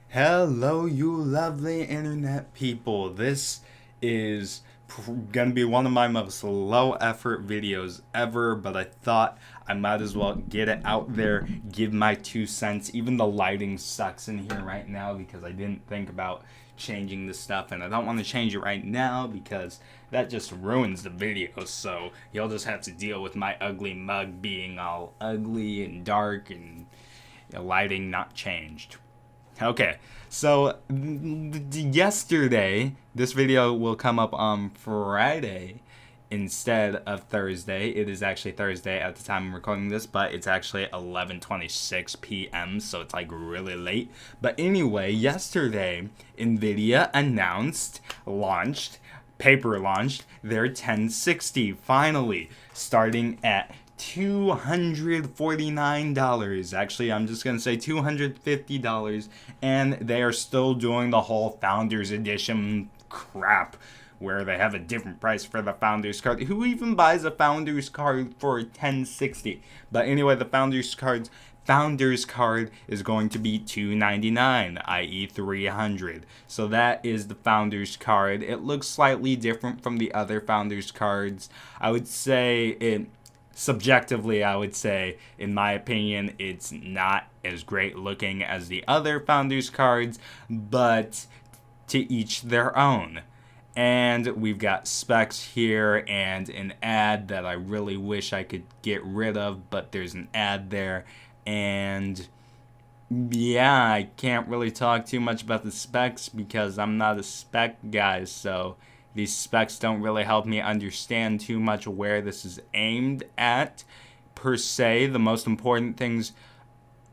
Hello, you lovely internet people. This is gonna be one of my most low effort videos ever, but I thought I might as well get it out there, give my 2 cents. Even the lighting sucks in here right now because I didn't think about changing this stuff, and I don't want to change it right now because that just ruins the video. So you'll just have to deal with my ugly mug being all ugly and dark and lighting not changed. Okay, so yesterday, this video will come up on Friday instead of Thursday. It is actually Thursday at the time I'm recording this, but it's actually 11:26 p.m., so it's like really late. But anyway, yesterday, Nvidia paper launched their 1060 finally, starting at $249. Actually, I'm just gonna say $250, and they are still doing the whole Founders Edition crap where they have a different price for the Founders card. Who even buys a Founders card for 1060? But anyway, the Founders card is going to be $299, i.e. 300. So that is the Founders card. It looks slightly different from the other Founders cards. I would say it subjectively, I would say, in my opinion, it's not as great looking as the other Founders cards, but to each their own. And we've got specs here and an ad that I really wish I could get rid of, but there's an ad there. And yeah, I can't really talk too much about the specs because I'm not a spec guy, so these specs don't really help me understand too much where this is aimed at, per se. The most important things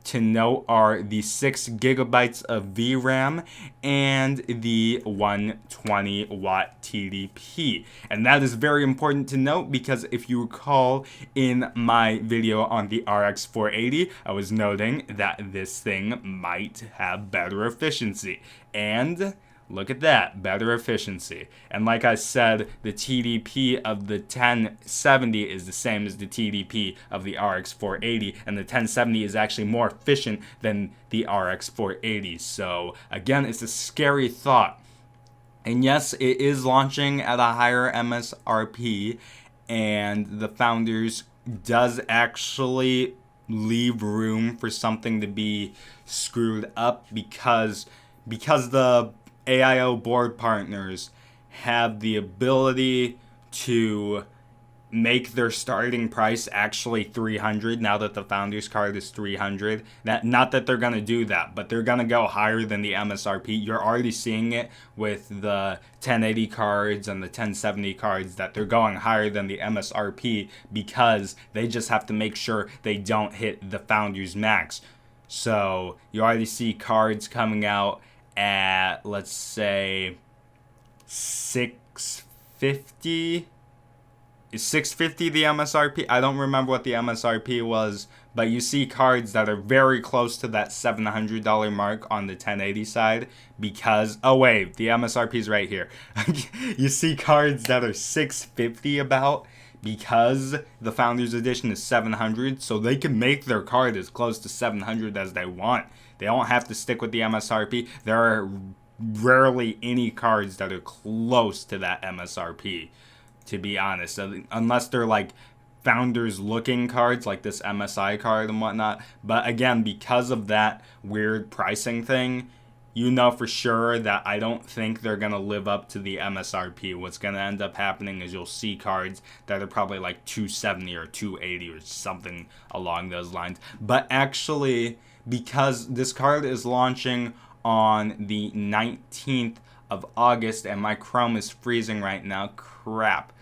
to note are the 6 gigabytes of VRAM and the 120 watt TDP. And that is very important to note because if you recall in my video on the RX 480, I was noting that this thing might have better efficiency. And look at that, better efficiency. And like I said, the TDP of the 1070 is the same as the TDP of the RX 480, and the 1070 is actually more efficient than the RX 480. So again, it's a scary thought. And yes, it is launching at a higher MSRP, and the Founders does actually leave room for something to be screwed up because the AIO board partners have the ability to make their starting price actually 300 now that the Founders card is 300. Not that they're going to do that, but they're going to go higher than the MSRP. You're already seeing it with the 1080 cards and the 1070 cards that they're going higher than the MSRP because they just have to make sure they don't hit the Founders max. So you already see cards coming out at, let's say, 650. Is 650 the MSRP? I don't remember what the MSRP was, but you see cards that are very close to that $700 mark on the 1080 side because, oh wait, the MSRP is right here. You see cards that are 650 about because the Founders Edition is 700, so they can make their card as close to 700 as they want. They don't have to stick with the MSRP. There are rarely any cards that are close to that MSRP, to be honest. Unless they're like Founders looking cards like this MSI card and whatnot. But again, because of that weird pricing thing, you know for sure that I don't think they're going to live up to the MSRP. What's going to end up happening is you'll see cards that are probably like 270 or 280 or something along those lines. But actually, because this card is launching on the 19th of August and my Chrome is freezing right now, crap.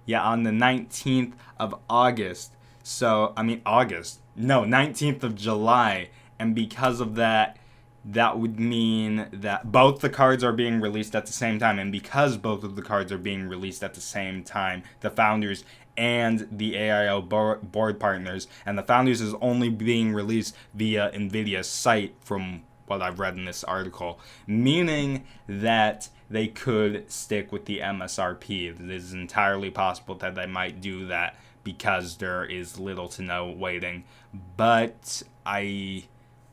Yeah, on the 19th of August. So, I mean August. No, 19th of July. And because of that, that would mean that both the cards are being released at the same time. And because both of the cards are being released at the same time, the Founders and the AIO board partners, and the Founders is only being released via NVIDIA's site from what I've read in this article, meaning that they could stick with the MSRP. It is entirely possible that they might do that because there is little to no waiting, but I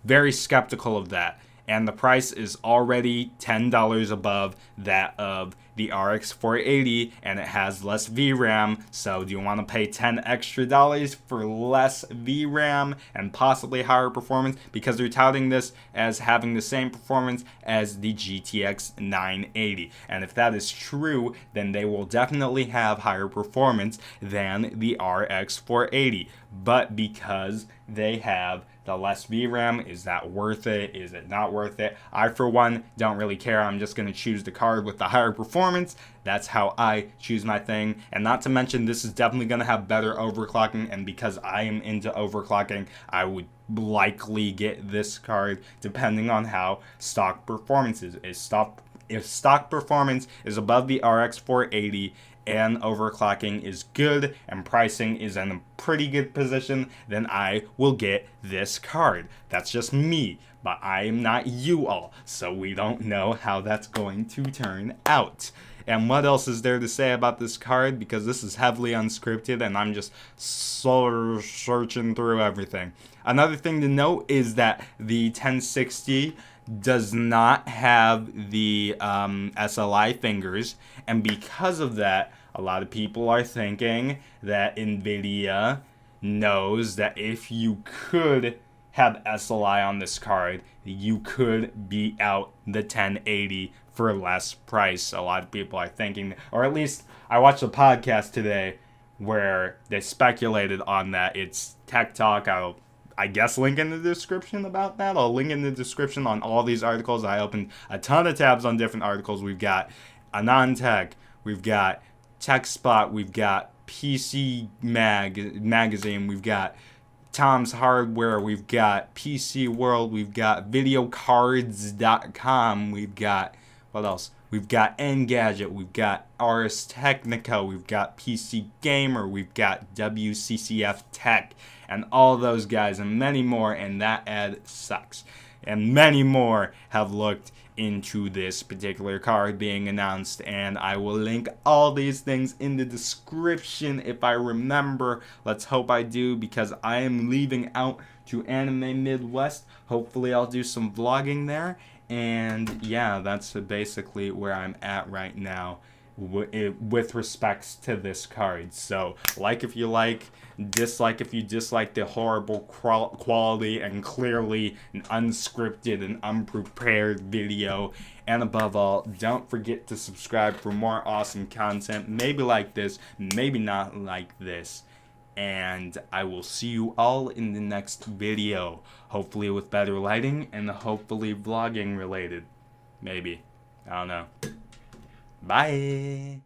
very skeptical of that. and the price is already $10 above that of the RX 480, and it has less VRAM. So do you want to pay $10 extra for less VRAM and possibly higher performance? Because they're touting this as having the same performance as the GTX 980. And if that is true, then they will definitely have higher performance than the RX 480. But because they have the less VRAM, is that worth it? Is it not worth it? I, for one, don't really care. I'm just going to choose the card with the higher performance. That's how I choose my thing. And not to mention, this is definitely going to have better overclocking. And because I am into overclocking, I would likely get this card depending on how stock performance is. If stock performance is above the RX 480, and overclocking is good and pricing is in a pretty good position, then I will get this card. That's just me, but I am not you all, so we don't know how that's going to turn out. And what else is there to say about this card? Because this is heavily unscripted and I'm just searching through everything. Another thing to note is that the 1060 does not have the SLI fingers, and because of that, a lot of people are thinking that NVIDIA knows that if you could have SLI on this card, you could beat out the 1080 for less price. A lot of people are thinking, or at least I watched a podcast today where they speculated on that. It's Tech Talk. I guess link in the description about that. I'll link in the description on all these articles. I opened a ton of tabs on different articles. We've got Anon-Tech, we've got TechSpot, we've got PC Magazine, we've got Tom's Hardware, we've got PC World, we've got videocards.com, we've got, what else? We've got Engadget, we've got Ars Technica, we've got PC Gamer, we've got WCCF Tech, and all those guys and many more, and that ad sucks. And many more have looked into this particular card being announced, and I will link all these things in the description if I remember. Let's hope I do, because I am leaving out to Anime Midwest. Hopefully I'll do some vlogging there, and yeah, that's basically where I'm at right now with respects to this card. So like if you like, dislike if you dislike the horrible quality and clearly an unscripted and unprepared video. And above all, don't forget to subscribe for more awesome content, maybe like this, maybe not like this. And I will see you all in the next video, hopefully with better lighting and hopefully vlogging related. Maybe. I don't know. Bye.